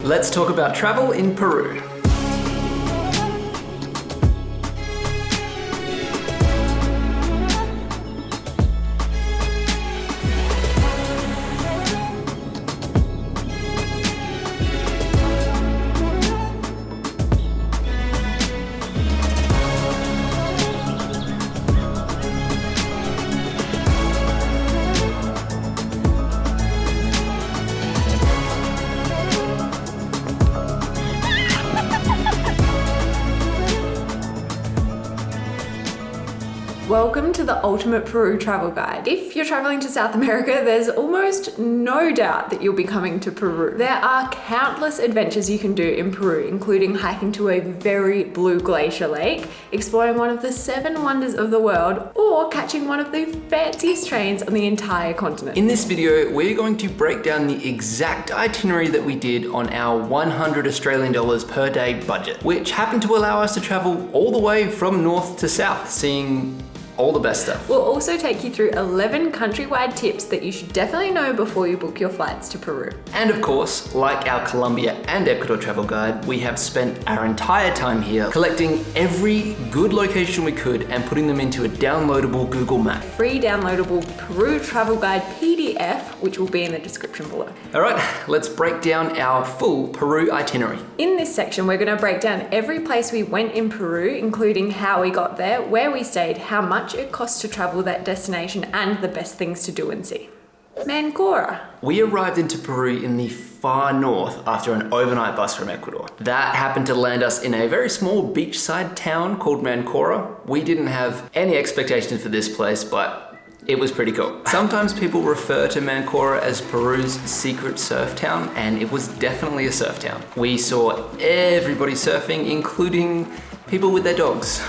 Let's talk about travel in Peru. Welcome to the ultimate Peru travel guide. If you're traveling to South America, there's almost no doubt that you'll be coming to Peru. There are countless adventures you can do in Peru, including hiking to a very blue glacier lake, exploring one of the 7 wonders of the world, or catching one of the fanciest trains on the entire continent. In this video, we're going to break down the exact itinerary that we did on our 100 Australian dollars per day budget, which happened to allow us to travel all the way from north to south, seeing all the best stuff. We'll also take you through 11 countrywide tips that you should definitely know before you book your flights to Peru. And of course, like our Colombia and Ecuador travel guide, we have spent our entire time here collecting every good location we could and putting them into a downloadable Google map. Free downloadable Peru travel guide PDF, which will be in the description below. All right, let's break down our full Peru itinerary. In this section, we're going to break down every place we went in Peru, including how we got there, where we stayed, how much it costs to travel that destination, and the best things to do and see. Mancora. We arrived into Peru in the far north after an overnight bus from Ecuador. That happened to land us in a very small beachside town called Mancora. We didn't have any expectations for this place, but it was pretty cool. Sometimes people refer to Mancora as Peru's secret surf town, and it was definitely a surf town. We saw everybody surfing, including people with their dogs.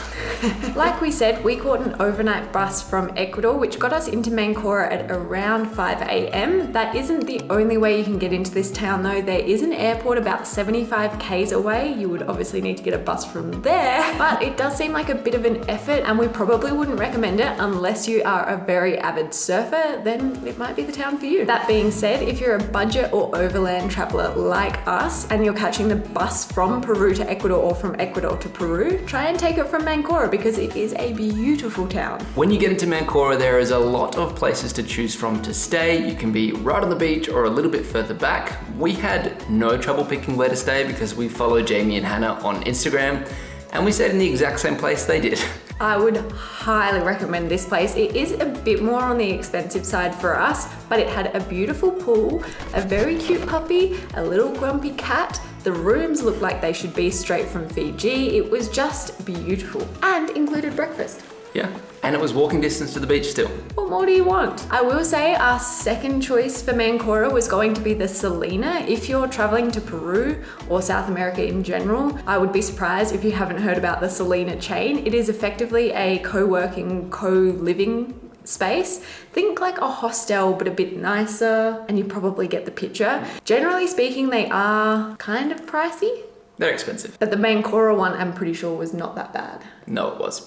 Like we said, we caught an overnight bus from Ecuador, which got us into Mancora at around 5 a.m. That isn't the only way you can get into this town though. There is an airport about 75 k's away. You would obviously need to get a bus from there, but it does seem like a bit of an effort and we probably wouldn't recommend it unless you are a very avid surfer, then it might be the town for you. That being said, if you're a budget or overland traveler like us and you're catching the bus from Peru to Ecuador or from Ecuador to Peru, try and take it from Mancora because it is a beautiful town. When you get into Mancora, there is a lot of places to choose from to stay. You can be right on the beach or a little bit further back. We had no trouble picking where to stay because we follow Jamie and Hannah on Instagram and we stayed in the exact same place they did. I would highly recommend this place. It is a bit more on the expensive side for us, but it had a beautiful pool, a very cute puppy, a little grumpy cat. The rooms looked like they should be straight from Fiji. It was just beautiful and included breakfast. Yeah, and it was walking distance to the beach still. What more do you want? I will say our second choice for Mancora was going to be the Salina. If you're traveling to Peru or South America in general, I would be surprised if you haven't heard about the Salina chain. It is effectively a co-working, co-living space. Think like a hostel, but a bit nicer, and you probably get the picture. Generally speaking, they are kind of pricey. They're expensive. But the Mancora one, I'm pretty sure, was not that bad. No, it was.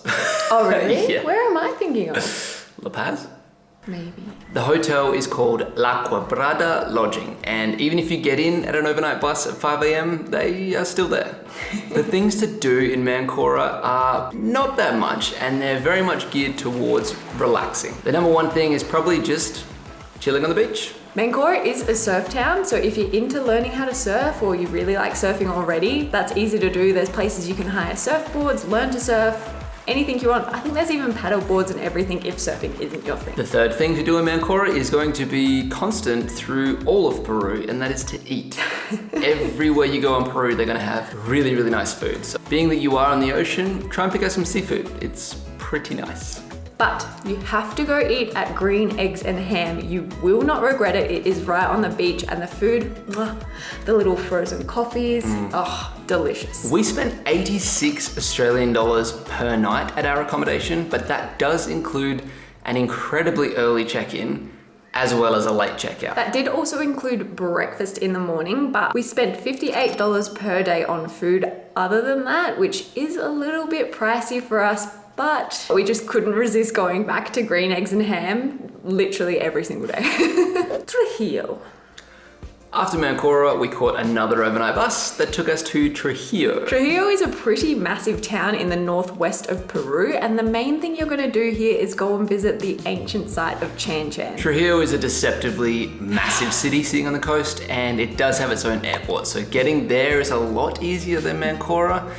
Oh, really? Yeah. Where am I thinking of? La Paz? Maybe. The hotel is called La Quebrada Lodging, and even if you get in at an overnight bus at 5 a.m, they are still there. The things to do in Mancora are not that much, and they're very much geared towards relaxing. The number one thing is probably just chilling on the beach. Mancora is a surf town, so if you're into learning how to surf or you really like surfing already, that's easy to do. There's places you can hire surfboards, learn to surf, anything you want. I think there's even paddle boards and everything if surfing isn't your thing. The third thing to do in Mancora is going to be constant through all of Peru, and that is to eat. Everywhere you go in Peru, they're gonna have really, really nice food. So being that you are on the ocean, try and pick up some seafood. It's pretty nice. But you have to go eat at Green Eggs and Ham. You will not regret it. It is right on the beach, and the food, mwah, the little frozen coffees, oh, delicious. We spent 86 Australian dollars per night at our accommodation, but that does include an incredibly early check-in as well as a late checkout. That did also include breakfast in the morning, but we spent $58 per day on food other than that, which is a little bit pricey for us, but we just couldn't resist going back to Green Eggs and Ham literally every single day. Trujillo. After Mancora, we caught another overnight bus that took us to Trujillo. Trujillo is a pretty massive town in the northwest of Peru, and the main thing you're going to do here is go and visit the ancient site of Chan Chan. Trujillo is a deceptively massive city sitting on the coast, and it does have its own airport, so getting there is a lot easier than Mancora,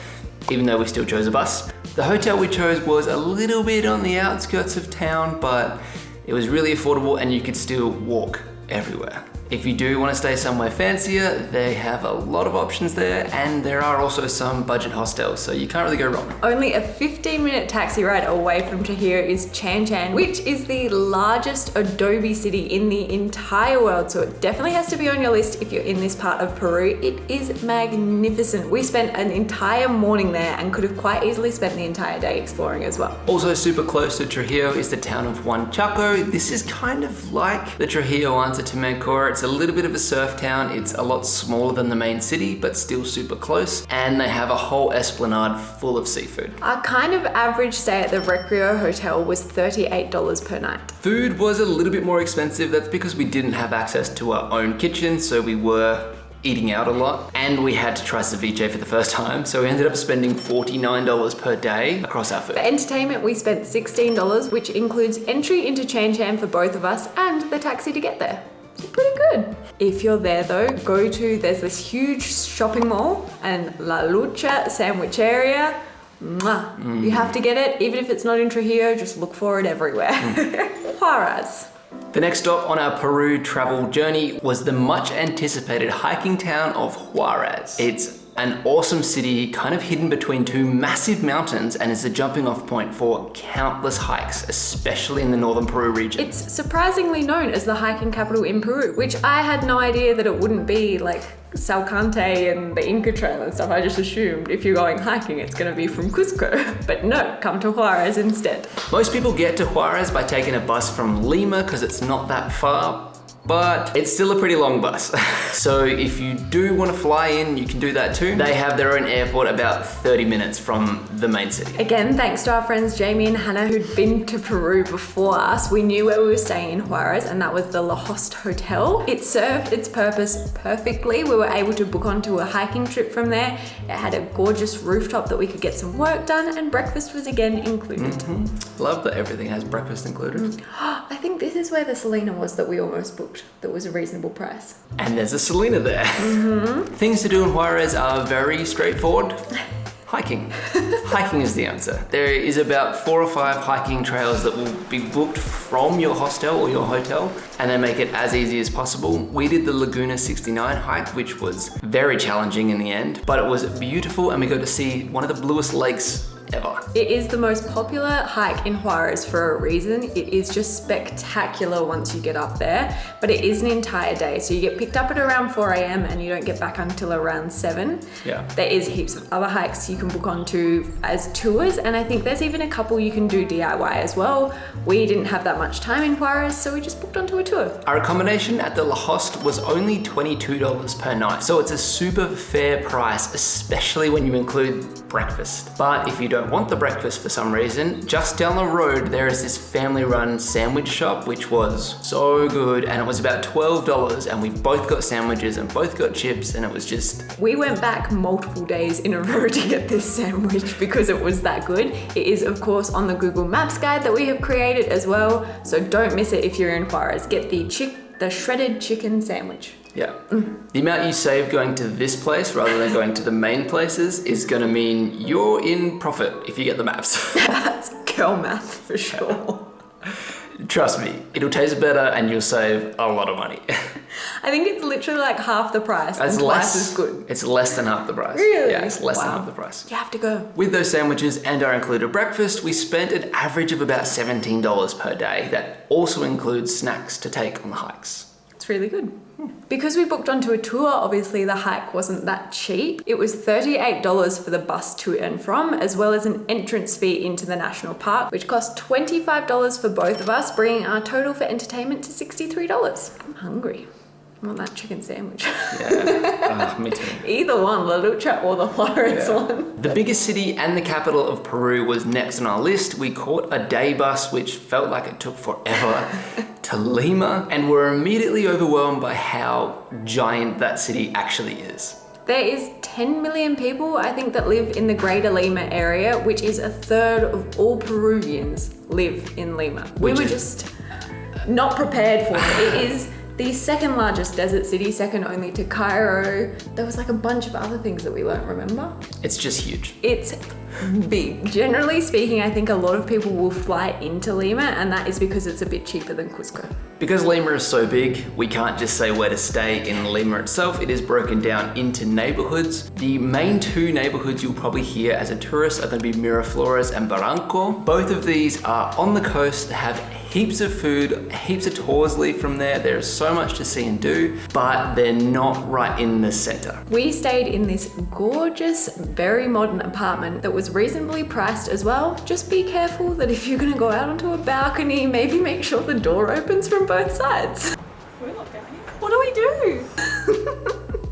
even though we still chose a bus. The hotel we chose was a little bit on the outskirts of town, but it was really affordable and you could still walk everywhere. If you do want to stay somewhere fancier, they have a lot of options there, and there are also some budget hostels, so you can't really go wrong. Only a 15-minute taxi ride away from Trujillo is Chan Chan, which is the largest adobe city in the entire world, so it definitely has to be on your list if you're in this part of Peru. It is magnificent. We spent an entire morning there and could have quite easily spent the entire day exploring as well. Also super close to Trujillo is the town of Huanchaco. This is kind of like the Trujillo answer to Mancora. It's a little bit of a surf town. It's a lot smaller than the main city, but still super close. And they have a whole esplanade full of seafood. Our kind of average stay at the Recreo Hotel was $38 per night. Food was a little bit more expensive. That's because we didn't have access to our own kitchen, so we were eating out a lot. And we had to try ceviche for the first time, so we ended up spending $49 per day across our food. For entertainment, we spent $16, which includes entry into Chan Chan for both of us and the taxi to get there. So pretty good. If you're there though, there's this huge shopping mall and La Lucha sandwich area. Mwah. You have to get it, even if it's not in Trujillo, just look for it everywhere. Huaraz. The next stop on our Peru travel journey was the much anticipated hiking town of Huaraz. It's an awesome city, kind of hidden between two massive mountains, and is the jumping off point for countless hikes, especially in the northern Peru region. It's surprisingly known as the hiking capital in Peru, which I had no idea that it wouldn't be, like Salcante and the Inca Trail and stuff. I just assumed if you're going hiking, it's gonna be from Cusco. But no, come to Huaraz instead. Most people get to Huaraz by taking a bus from Lima because it's not that far, but it's still a pretty long bus. So if you do want to fly in, you can do that too. They have their own airport about 30 minutes from the main city. Again, thanks to our friends Jamie and Hannah who'd been to Peru before us, we knew where we were staying in Huaraz, and that was the La Hoste Hotel. It served its purpose perfectly. We were able to book onto a hiking trip from there. It had a gorgeous rooftop that we could get some work done, and breakfast was again included. Love that everything has breakfast included. I think this is where the Selena was that we almost booked. That was a reasonable price. And there's a Selena there. Things to do in Huaraz are very straightforward. Hiking. Hiking is the answer. There is about 4 or 5 hiking trails that will be booked from your hostel or your hotel, and they make it as easy as possible. We did the Laguna 69 hike, which was very challenging in the end, but it was beautiful, and we got to see one of the bluest lakes ever. It is the most popular hike in Huaraz for a reason. It is just spectacular once you get up there, but it is an entire day. So you get picked up at around 4 a.m. and you don't get back until around 7. Yeah. There is heaps of other hikes you can book onto as tours, and I think there's even a couple you can do DIY as well. We didn't have that much time in Huaraz, so we just booked onto a tour. Our accommodation at the La Hoste was only $22 per night, so it's a super fair price, especially when you include breakfast. But if you don't want the breakfast for some reason, just down the road there is this family-run sandwich shop which was so good, and it was about $12, and we both got sandwiches and both got chips, and it was just... We went back multiple days in a row to get this sandwich because it was that good. It is of course on the Google Maps guide that we have created as well, so don't miss it if you're in Huaraz. Get the shredded chicken sandwich. Yeah. The amount you save going to this place rather than going to the main places is gonna mean you're in profit if you get the maps. That's girl math for sure. Trust me, it'll taste better and you'll save a lot of money. I think it's literally like half the price and twice as good. It's less than half the price. Really? Yeah, it's less than half the price. You have to go. With those sandwiches and our included breakfast, we spent an average of about $17 per day. That also includes snacks to take on the hikes. It's really good. Because we booked onto a tour, obviously the hike wasn't that cheap. It was $38 for the bus to and from, as well as an entrance fee into the national park, which cost $25 for both of us, bringing our total for entertainment to $63. I'm hungry. I want that chicken sandwich. Yeah, me too. Either one, La Lucha or the Huaraz one. The biggest city and the capital of Peru was next on our list. We caught a day bus, which felt like it took forever, to Lima, and were immediately overwhelmed by how giant that city actually is. There is 10 million people, I think, that live in the greater Lima area, which is a third of all Peruvians live in Lima. We were just not prepared for it. It is the second largest desert city, second only to Cairo. There was like a bunch of other things that we won't remember. It's just huge. It's big. Generally speaking, I think a lot of people will fly into Lima, and that is because it's a bit cheaper than Cusco. Because Lima is so big, we can't just say where to stay in Lima itself. It is broken down into neighborhoods. The main two neighborhoods you'll probably hear as a tourist are going to be Miraflores and Barranco. Both of these are on the coast, have heaps of food, heaps of tours leave from there. There's so much to see and do, but they're not right in the center. We stayed in this gorgeous, very modern apartment that was reasonably priced as well. Just be careful that if you're gonna go out onto a balcony, maybe make sure the door opens from both sides. We're not going. What do we do?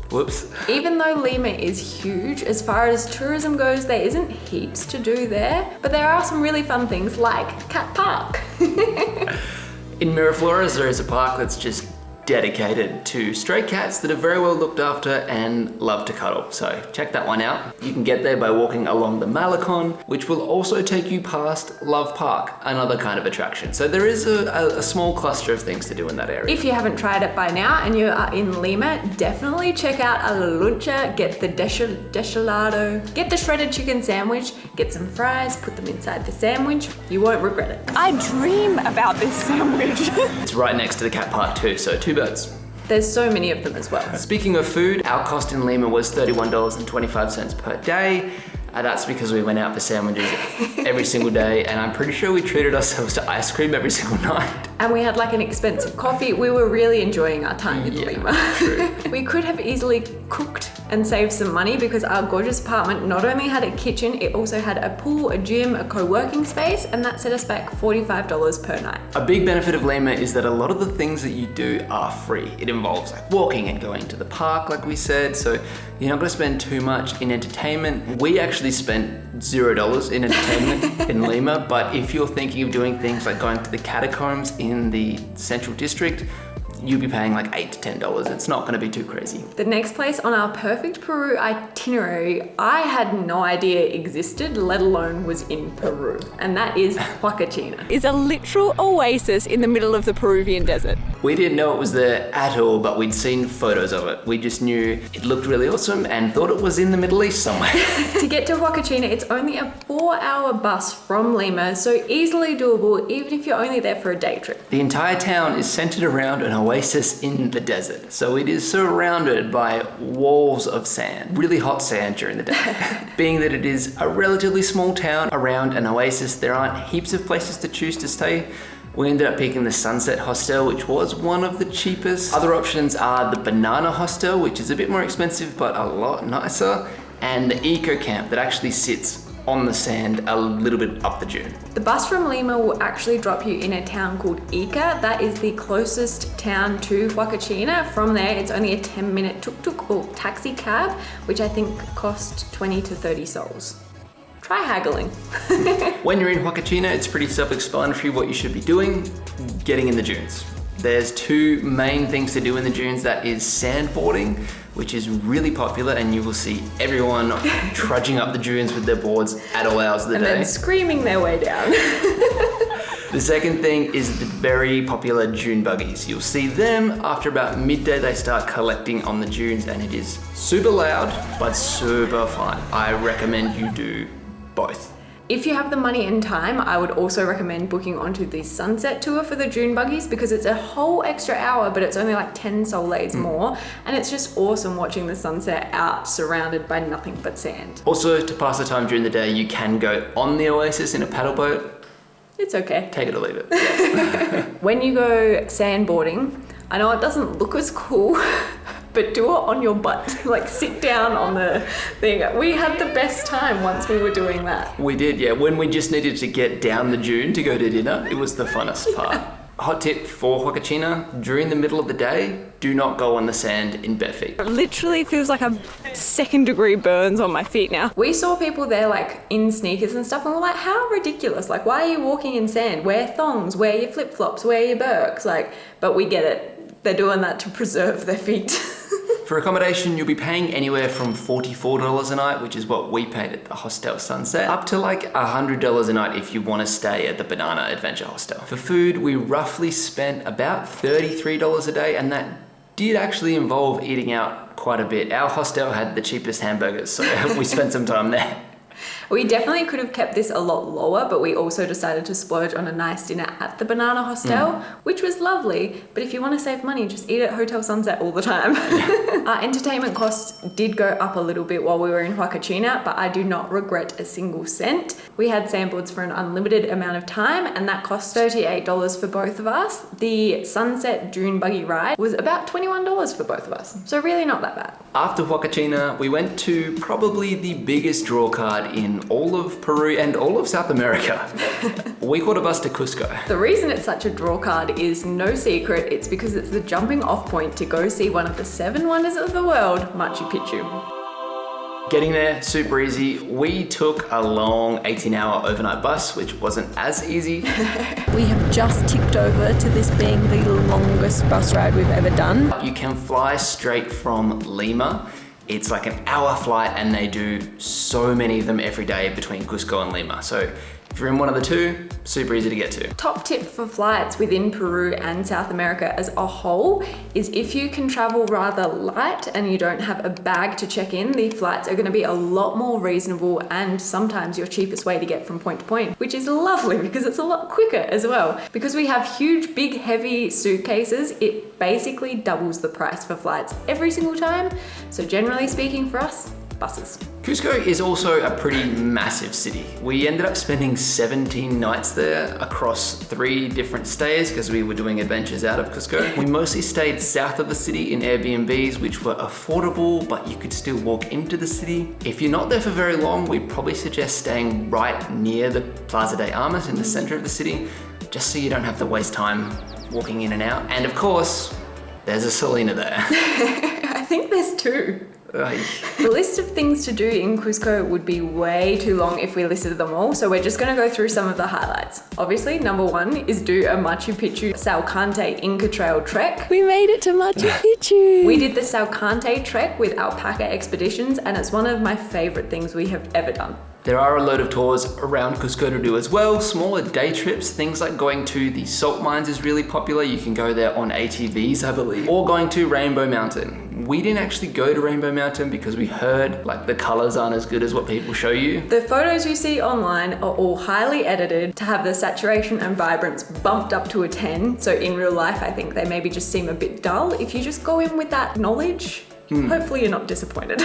Whoops. Even though Lima is huge, as far as tourism goes, there isn't heaps to do there, but there are some really fun things like Cat Park. In Miraflores, there is a park that's just dedicated to stray cats that are very well looked after and love to cuddle. So check that one out. You can get there by walking along the Malecon, which will also take you past Love Park, another kind of attraction. So there is a small cluster of things to do in that area. If you haven't tried it by now and you are in Lima, definitely check out a La Lucha, get the deshelado, get the shredded chicken sandwich, get some fries, put them inside the sandwich. You won't regret it. I dream about this sandwich. It's right next to the cat park too, so two birds. There's so many of them as well. Speaking of food, our cost in Lima was $31.25 per day. That's because we went out for sandwiches every single day, and I'm pretty sure we treated ourselves to ice cream every single night. And we had like an expensive coffee. We were really enjoying our time in Lima. True. We could have easily cooked and saved some money because our gorgeous apartment not only had a kitchen, it also had a pool, a gym, a co-working space, and that set us back $45 per night. A big benefit of Lima is that a lot of the things that you do are free. It involves like walking and going to the park, like we said, so you're not gonna spend too much in entertainment. We actually spent $0 in entertainment in Lima, but if you're thinking of doing things like going to the catacombs in the central district, you'll be paying like $8 to $10. It's not gonna be too crazy. The next place on our perfect Peru itinerary, I had no idea existed, let alone was in Peru, and that is Huacachina. It's a literal oasis in the middle of the Peruvian desert. We didn't know it was there at all, but we'd seen photos of it. We just knew it looked really awesome and thought it was in the Middle East somewhere. To get to Huacachina, it's only a 4-hour bus from Lima, so easily doable even if you're only there for a day trip. The entire town is centered around an oasis in the desert. So it is surrounded by walls of sand, really hot sand during the day. Being that it is a relatively small town around an oasis, there aren't heaps of places to choose to stay. We ended up picking the Sunset Hostel, which was one of the cheapest. Other options are the Banana Hostel, which is a bit more expensive, but a lot nicer, and the Eco Camp that actually sits on the sand a little bit up the dune. The bus from Lima will actually drop you in a town called Ica. That is the closest town to Huacachina. From there, it's only a 10-minute tuk-tuk or taxi cab, which I think cost 20 to 30 sols. Try haggling. When you're in Huacachina, it's pretty self-explanatory what you should be doing, getting in the dunes. There's two main things to do in the dunes. That is sandboarding, which is really popular, and you will see everyone trudging up the dunes with their boards at all hours of the day. And then screaming their way down. The second thing is the very popular dune buggies. You'll see them after about midday. They start collecting on the dunes, and it is super loud, but super fun. I recommend you do both. If you have the money and time, I would also recommend booking onto the sunset tour for the dune buggies because it's a whole extra hour, but it's only like 10 soles more. And it's just awesome watching the sunset out surrounded by nothing but sand. Also, to pass the time during the day, you can go on the oasis in a paddle boat. It's okay. Take it or leave it. When you go sandboarding, I know it doesn't look as cool, but do it on your butt. Like sit down on the thing. We had the best time once we were doing that. We did, yeah. When we just needed to get down the dune to go to dinner, it was the funnest part. Hot tip for Huacachina, during the middle of the day, do not go on the sand in bare feet. It literally feels like a second-degree burns on my feet now. We saw people there like in sneakers and stuff and we're like, how ridiculous. Like, why are you walking in sand? Wear thongs, wear your flip-flops, wear your Birks. Like, but we get it. They're doing that to preserve their feet. For accommodation, you'll be paying anywhere from $44 a night, which is what we paid at the Hostel Sunset, up to like $100 a night if you want to stay at the Banana Adventure Hostel. For food, we roughly spent about $33 a day, and that did actually involve eating out quite a bit. Our hostel had the cheapest hamburgers, so we spent some time there. We definitely could have kept this a lot lower, but we also decided to splurge on a nice dinner at the Banana Hostel, which was lovely. But if you want to save money, just eat at Hotel Sunset all the time. Our entertainment costs did go up a little bit while we were in Huacachina, but I do not regret a single cent. We had sandboards for an unlimited amount of time, and that cost $38 for both of us. The Sunset Dune Buggy ride was about $21 for both of us, so really not that bad. After Huacachina, we went to probably the biggest draw card in all of Peru and all of South America. We caught a bus to Cusco. The reason it's such a draw card is no secret. It's because it's the jumping off point to go see one of the 7 wonders of the world, Machu Picchu. Getting there, super easy. We took a long 18-hour overnight bus, which wasn't as easy. We have just tipped over to this being the longest bus ride we've ever done. You can fly straight from Lima. It's like an hour flight and they do so many of them every day between Cusco and Lima. So if you're in one of the two, super easy to get to. Top tip for flights within Peru and South America as a whole is if you can travel rather light and you don't have a bag to check in, the flights are going to be a lot more reasonable and sometimes your cheapest way to get from point to point, which is lovely because it's a lot quicker as well. Because we have huge, big, heavy suitcases, it basically doubles the price for flights every single time. So generally speaking for us, buses. Cusco is also a pretty massive city. We ended up spending 17 nights there across 3 different stays because we were doing adventures out of Cusco. We mostly stayed south of the city in Airbnbs, which were affordable, but you could still walk into the city. If you're not there for very long, we'd probably suggest staying right near the Plaza de Armas in the center of the city, just so you don't have to waste time walking in and out. And of course, there's a Selena there. I think there's 2. The list of things to do in Cusco would be way too long if we listed them all, so we're just going to go through some of the highlights. Obviously, number 1 is do a Machu Picchu Salcante Inca Trail trek. We made it to Machu Picchu! We did the Salcante trek with Alpaca Expeditions, and it's one of my favorite things we have ever done. There are a load of tours around Cusco to do as well, smaller day trips, things like going to the salt mines is really popular. You can go there on ATVs, I believe, or going to Rainbow Mountain. We didn't actually go to Rainbow Mountain because we heard like the colors aren't as good as what people show you. The photos you see online are all highly edited to have the saturation and vibrance bumped up to a 10. So in real life, I think they maybe just seem a bit dull. If you just go in with that knowledge, hopefully you're not disappointed.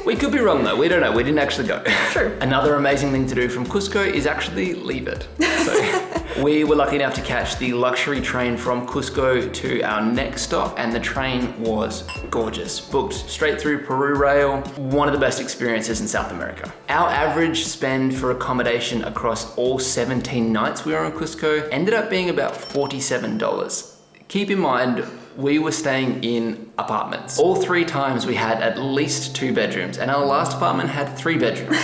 We could be wrong though, we don't know, we didn't actually go. True. Another amazing thing to do from Cusco is actually leave it. So we were lucky enough to catch the luxury train from Cusco to our next stop, and the train was gorgeous. Booked straight through Peru Rail, one of the best experiences in South America. Our average spend for accommodation across all 17 nights we were in Cusco ended up being about $47. Keep in mind, we were staying in apartments. All 3 times we had at least 2 bedrooms, and our last apartment had 3 bedrooms.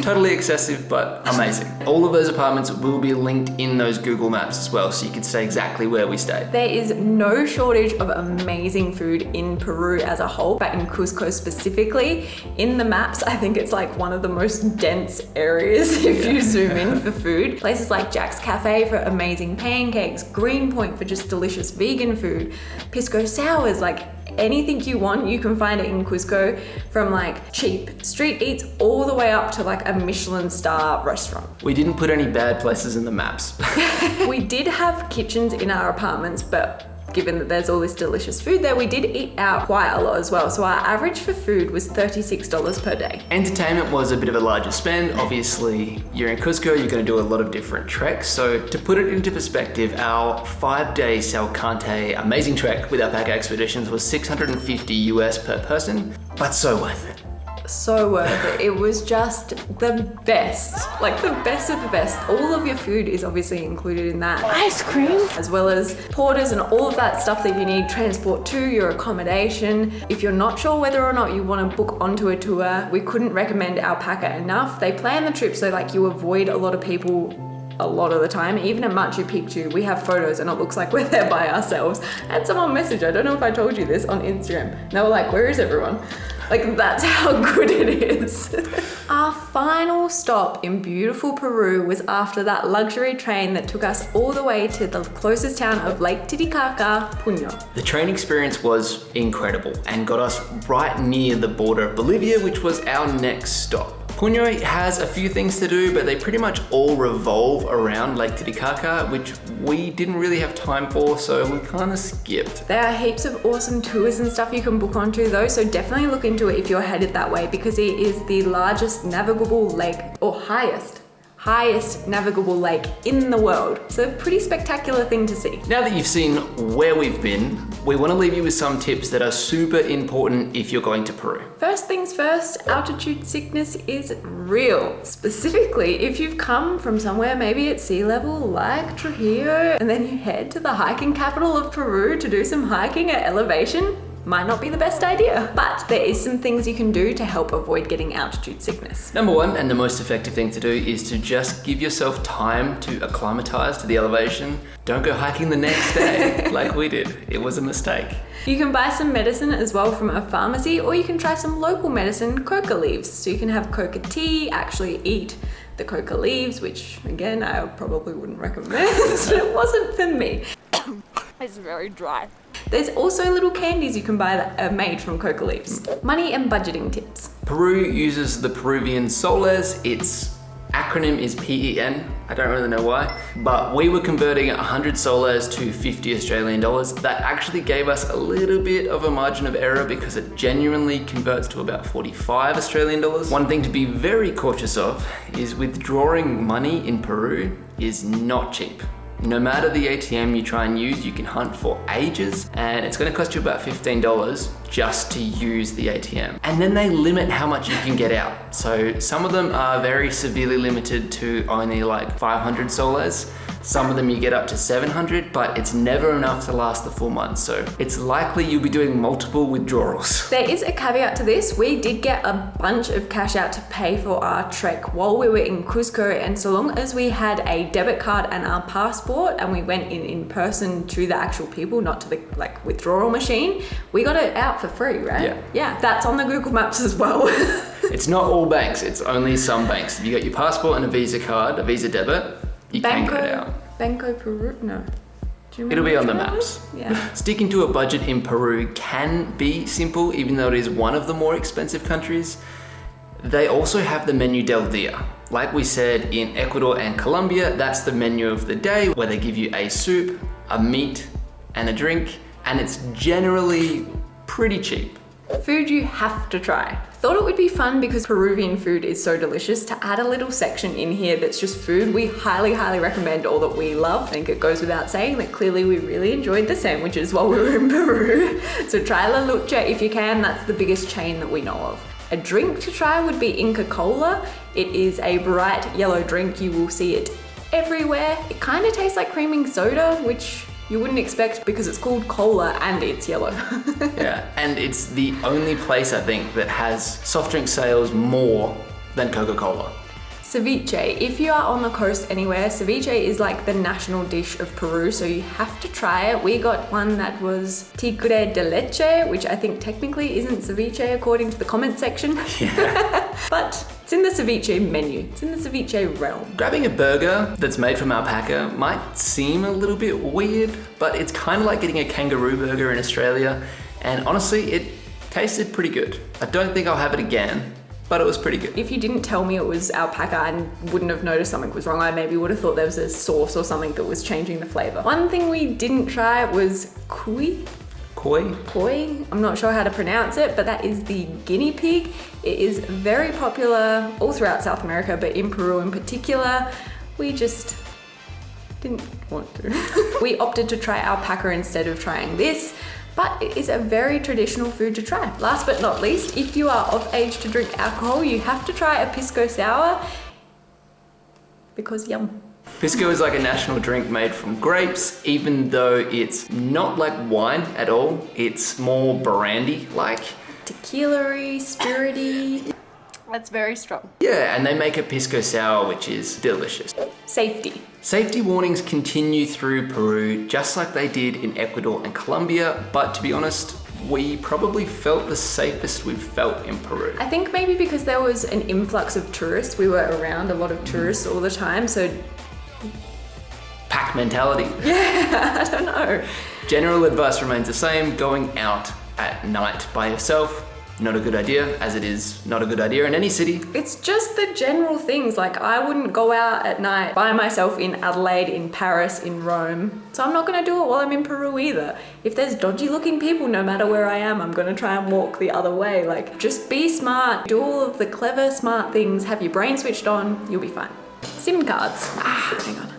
Totally excessive, but amazing. All of those apartments will be linked in those Google Maps as well, so you can stay exactly where we stayed. There is no shortage of amazing food in Peru as a whole, but in Cusco specifically. In the maps, I think it's like one of the most dense areas if you zoom in for food. Places like Jack's Cafe for amazing pancakes, Greenpoint for just delicious vegan food, Pisco Sours, like anything you want, you can find it in Cusco, from like cheap street eats all the way up to like a Michelin star restaurant. We didn't put any bad places in the maps. We did have kitchens in our apartments, but given that there's all this delicious food there, we did eat out quite a lot as well. So our average for food was $36 per day. Entertainment was a bit of a larger spend. Obviously, you're in Cusco, you're going to do a lot of different treks. So to put it into perspective, our 5-day Salcante amazing trek with Alpaca Expeditions was $650 US per person, but so worth it. so worth it. It was just the best, like the best of the best. All of your food is obviously included in that. Ice cream, as well as porters and all of that stuff that you need, transport to your accommodation. If you're not sure whether or not you want to book onto a tour, we couldn't recommend Alpaca enough. They plan the trip so like you avoid a lot of people a lot of the time. Even at Machu Picchu, we have photos and it looks like we're there by ourselves. I had someone message, I don't know if I told you this, on Instagram. And they were like, where is everyone? Like, that's how good it is. Our final stop in beautiful Peru was after that luxury train that took us all the way to the closest town of Lake Titicaca, Puno. The train experience was incredible and got us right near the border of Bolivia, which was our next stop. Puno has a few things to do, but they pretty much all revolve around Lake Titicaca, which we didn't really have time for, so we kind of skipped. There are heaps of awesome tours and stuff you can book onto though, so definitely look into it if you're headed that way, because it is the largest navigable lake, or highest navigable lake in the world. So a pretty spectacular thing to see. Now that you've seen where we've been, we want to leave you with some tips that are super important if you're going to Peru. First things first, altitude sickness is real. Specifically, if you've come from somewhere maybe at sea level like Trujillo, and then you head to the hiking capital of Peru to do some hiking at elevation, might not be the best idea, but there is some things you can do to help avoid getting altitude sickness. Number one, and the most effective thing to do, is to just give yourself time to acclimatize to the elevation. Don't go hiking the next day like we did. It was a mistake. You can buy some medicine as well from a pharmacy, or you can try some local medicine, coca leaves. So you can have coca tea, actually eat the coca leaves, which again, I probably wouldn't recommend. It wasn't for me. It's very dry. There's also little candies you can buy that are made from coca leaves. Money and budgeting tips. Peru uses the Peruvian soles. Its acronym is PEN. I don't really know why, but we were converting 100 soles to 50 Australian dollars. That actually gave us a little bit of a margin of error because it genuinely converts to about 45 Australian dollars. One thing to be very cautious of is withdrawing money in Peru is not cheap. No matter the ATM you try and use, you can hunt for ages, and it's gonna cost you about $15 just to use the ATM. And then they limit how much you can get out. So some of them are very severely limited to only like 500 soles. Some of them you get up to 700, but it's never enough to last the full month. So it's likely you'll be doing multiple withdrawals. There is a caveat to this. We did get a bunch of cash out to pay for our trek while we were in Cusco, and so long as we had a debit card and our passport and we went in person to the actual people, not to the like withdrawal machine, we got it out for free, right? Yeah, that's on the Google Maps as well. It's not all banks, it's only some banks. If you got your passport and a Visa card, a Visa debit, you can get it out. Banco Peru? No. It'll be on the maps. Yeah. Sticking to a budget in Peru can be simple, even though it is one of the more expensive countries. They also have the menu del dia. Like we said, in Ecuador and Colombia, that's the menu of the day, where they give you a soup, a meat, and a drink, and it's generally pretty cheap. Food you have to try. Thought it would be fun because Peruvian food is so delicious to add a little section in here that's just food. We highly recommend all that we love. I think it goes without saying that clearly we really enjoyed the sandwiches while we were in Peru. So try La Lucha if you can. That's the biggest chain that we know of. A drink to try would be Inca Cola. It is a bright yellow drink. You will see it everywhere. It kind of tastes like creaming soda, which you wouldn't expect because it's called cola and it's yellow. Yeah, and it's the only place I think that has soft drink sales more than Coca-Cola. Ceviche. If you are on the coast anywhere, ceviche is like the national dish of Peru, so you have to try it. We got one that was tigre de leche, which I think technically isn't ceviche according to the comment section. Yeah. But it's in the ceviche menu. It's in the ceviche realm. Grabbing a burger that's made from alpaca might seem a little bit weird, but it's kind of like getting a kangaroo burger in Australia, and honestly, it tasted pretty good. I don't think I'll have it again, but it was pretty good. If you didn't tell me it was alpaca and wouldn't have noticed something was wrong, I maybe would have thought there was a sauce or something that was changing the flavor. One thing we didn't try was koi. I'm not sure how to pronounce it, but that is the guinea pig. It is very popular all throughout South America, but in Peru in particular, we just didn't want to. We opted to try alpaca instead of trying this. but it is a very traditional food to try. Last but not least, if you are of age to drink alcohol, you have to try a pisco sour because yum. Pisco is like a national drink made from grapes, even though it's not like wine at all. It's more brandy-like. Tequila-y, spirity. That's very strong. Yeah, and they make a pisco sour, which is delicious. Safety. Safety warnings continue through Peru, just like they did in Ecuador and Colombia, but to be honest, we probably felt the safest we've felt in Peru. I think maybe because there was an influx of tourists. We were around a lot of tourists all the time, so... Pack mentality. Yeah, I don't know. General advice remains the same. Going out at night by yourself, not a good idea, as it is not a good idea in any city. It's just the general things, like I wouldn't go out at night by myself in Adelaide, in Paris, in Rome. So I'm not gonna do it while I'm in Peru either. If there's dodgy looking people, no matter where I am, I'm gonna try and walk the other way. Like, just be smart, do all of the clever, smart things, have your brain switched on, you'll be fine. SIM cards. Hang on.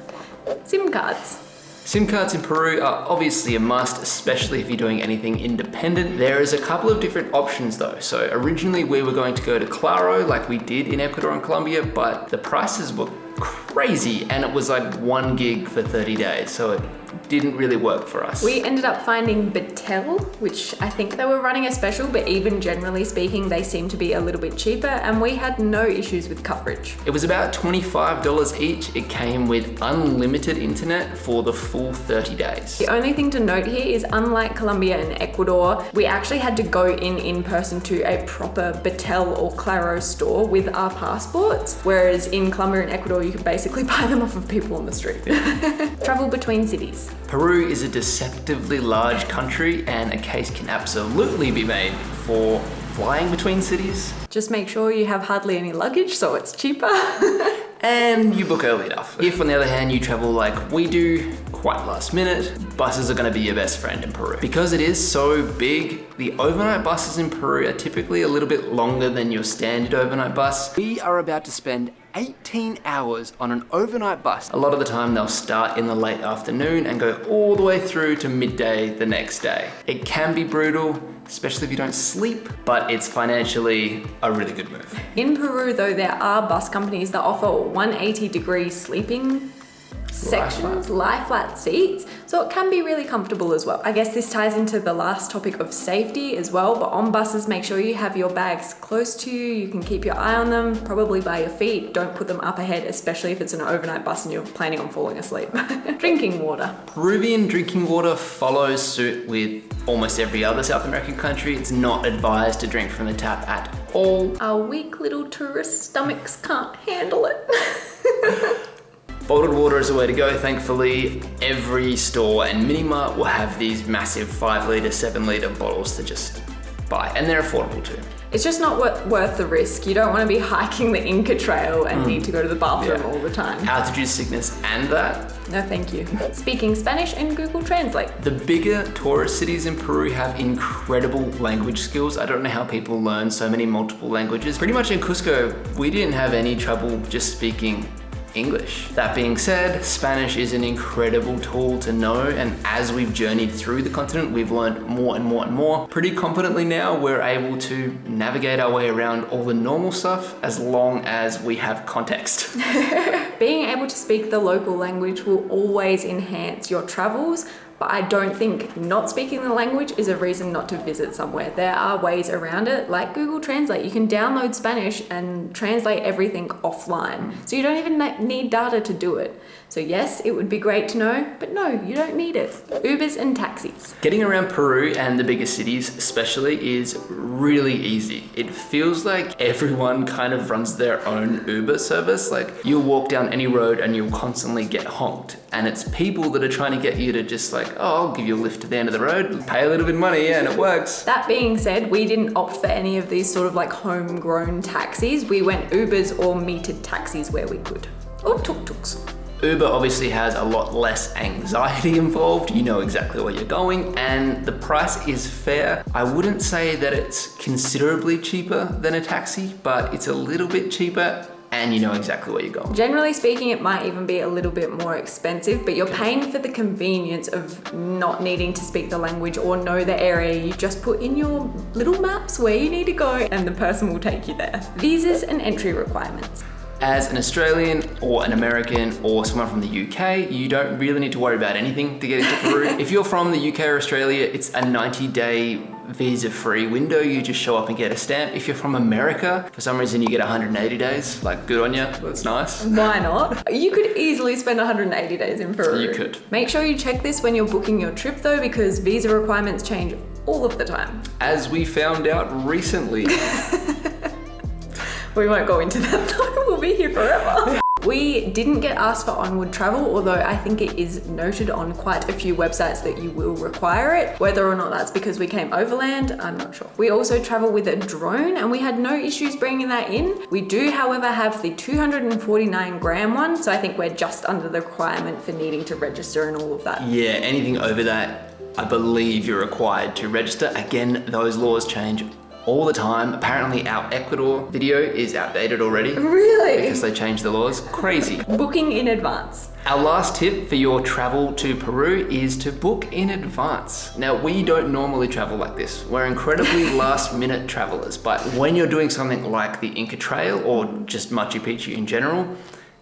SIM cards. SIM cards in Peru are obviously a must, especially if you're doing anything independent. There is a couple of different options though. So originally we were going to go to Claro like we did in Ecuador and Colombia, but the prices were crazy and it was like 1 gig for 30 days. So it didn't really work for us. We ended up finding Betel, which I think they were running a special, but even generally speaking, they seem to be a little bit cheaper, and we had no issues with coverage. It was about $25 each. It came with unlimited internet for the full 30 days. The only thing to note here is, unlike Colombia and Ecuador, we actually had to go in person to a proper Betel or Claro store with our passports, whereas in Colombia and Ecuador, you could basically buy them off of people on the street. Travel between cities. Peru is a deceptively large country, and a case can absolutely be made for flying between cities. Just make sure you have hardly any luggage so it's cheaper. And you book early enough. If on the other hand you travel like we do, quite last minute, buses are going to be your best friend in Peru. Because it is so big, the overnight buses in Peru are typically a little bit longer than your standard overnight bus. We are about to spend 18 hours on an overnight bus. A lot of the time they'll start in the late afternoon and go all the way through to midday the next day. It can be brutal, especially if you don't sleep, but it's financially a really good move. In Peru though, there are bus companies that offer 180-degree sleeping sections, lie flat seats, so it can be really comfortable as well. I guess this ties into the last topic of safety as well, but on buses, make sure you have your bags close to you. You can keep your eye on them, probably by your feet. Don't put them up ahead, especially if it's an overnight bus and you're planning on falling asleep. Drinking water. Peruvian drinking water follows suit with almost every other South American country. It's not advised to drink from the tap at all. Our weak little tourist stomachs can't handle it. Bottled water is the way to go, thankfully. Every store and mini-mart will have these massive 5 litre, 7 litre bottles to just buy, and they're affordable too. It's just not worth the risk. You don't want to be hiking the Inca Trail and need to go to the bathroom all the time. Altitude sickness and that. No, thank you. Speaking Spanish and Google Translate. The bigger tourist cities in Peru have incredible language skills. I don't know how people learn so many multiple languages. Pretty much in Cusco, we didn't have any trouble just speaking English. That being said, Spanish is an incredible tool to know, and as we've journeyed through the continent, we've learned more and more and more. Pretty confidently now, we're able to navigate our way around all the normal stuff as long as we have context. Being able to speak the local language will always enhance your travels, but I don't think not speaking the language is a reason not to visit somewhere. There are ways around it, like Google Translate. You can download Spanish and translate everything offline. So you don't even need data to do it. So yes, it would be great to know, but no, you don't need it. Ubers and taxis. Getting around Peru and the bigger cities especially is really easy. It feels like everyone kind of runs their own Uber service. Like, you'll walk down any road and you'll constantly get honked. And it's people that are trying to get you to just like, oh, I'll give you a lift to the end of the road, pay a little bit of money, yeah, and it works. That being said, we didn't opt for any of these sort of like homegrown taxis. We went Ubers or metered taxis where we could. Or tuk-tuks. Uber obviously has a lot less anxiety involved. You know exactly where you're going, and the price is fair. I wouldn't say that it's considerably cheaper than a taxi, but it's a little bit cheaper, and you know exactly where you're going. Generally speaking, it might even be a little bit more expensive, but you're paying for the convenience of not needing to speak the language or know the area. You just put in your little maps where you need to go and the person will take you there. Visas and entry requirements. As an Australian or an American or someone from the UK, you don't really need to worry about anything to get into Peru. If you're from the UK or Australia, it's a 90-day visa-free window. You just show up and get a stamp. If you're from America, for some reason you get 180 days. Like, good on you. That's nice. Why not? You could easily spend 180 days in Peru. You could. Make sure you check this when you're booking your trip though, because visa requirements change all of the time. As we found out recently. We won't go into that though, we'll be here forever. We didn't get asked for onward travel, although I think it is noted on quite a few websites that you will require it. Whether or not that's because we came overland, I'm not sure. We also travel with a drone and we had no issues bringing that in. We do, however, have the 249 gram one, so I think we're just under the requirement for needing to register and all of that. Yeah, anything over that, I believe you're required to register. Again, those laws change all the time. Apparently our Ecuador video is outdated already. Really? Because they changed the laws. Crazy. Booking in advance. Our last tip for your travel to Peru is to book in advance. Now, we don't normally travel like this. We're incredibly last minute travelers, but when you're doing something like the Inca Trail or just Machu Picchu in general,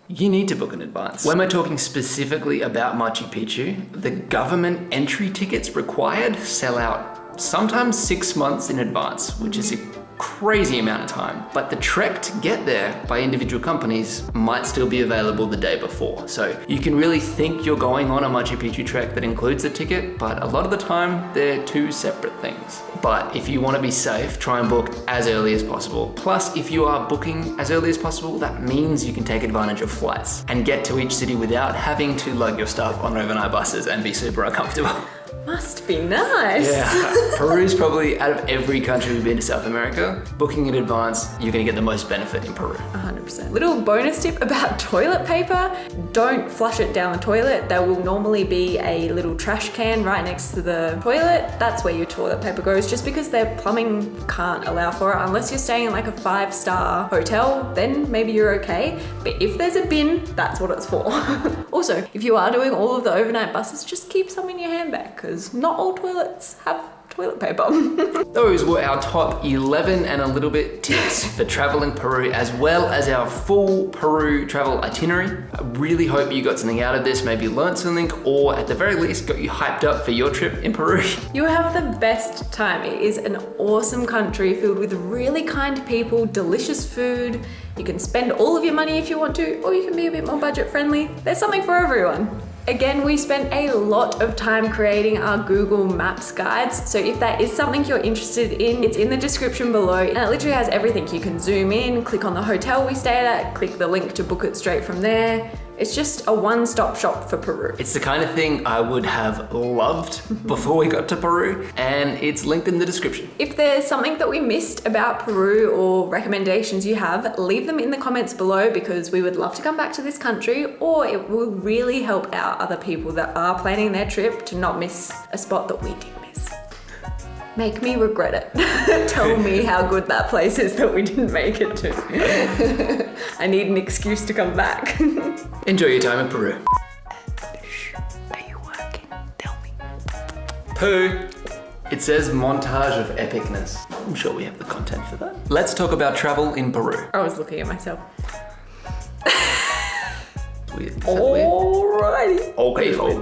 you need to book in advance. When we're talking specifically about Machu Picchu, the government entry tickets required sell out sometimes 6 months in advance, which is a crazy amount of time. But the trek to get there by individual companies might still be available the day before. So you can really think you're going on a Machu Picchu trek that includes a ticket, but a lot of the time they're two separate things. But if you want to be safe, try and book as early as possible. Plus, if you are booking as early as possible, that means you can take advantage of flights and get to each city without having to lug your stuff on overnight buses and be super uncomfortable. Must be nice. Yeah, Peru's probably, out of every country we've been to South America, booking in advance, you're gonna get the most benefit in Peru. 100%. Little bonus tip about toilet paper. Don't flush it down the toilet. There will normally be a little trash can right next to the toilet. That's where your toilet paper goes, just because their plumbing can't allow for it. Unless you're staying in like a 5-star hotel, then maybe you're okay. But if there's a bin, that's what it's for. Also, if you are doing all of the overnight buses, just keep some in your handbag, because not all toilets have toilet paper. Those were our top 11 and a little bit tips for traveling Peru, as well as our full Peru travel itinerary. I really hope you got something out of this, maybe learned something, or at the very least got you hyped up for your trip in Peru. You'll have the best time. It is an awesome country filled with really kind people, delicious food. You can spend all of your money if you want to, or you can be a bit more budget friendly. There's something for everyone. Again, we spent a lot of time creating our Google Maps guides. So if that is something you're interested in, it's in the description below. And it literally has everything. You can zoom in, click on the hotel we stayed at, click the link to book it straight from there. It's just a one-stop shop for Peru. It's the kind of thing I would have loved before we got to Peru, and it's linked in the description. If there's something that we missed about Peru or recommendations you have, leave them in the comments below, because we would love to come back to this country, or it will really help out other people that are planning their trip to not miss a spot that we did miss. Make me regret it. Tell me how good that place is that we didn't make it to. I need an excuse to come back. Enjoy your time in Peru. Are you working? Tell me. Poo. It says montage of epicness. I'm sure we have the content for that. Let's talk about travel in Peru. I was looking at myself. Weird. Alrighty. Okay, folks.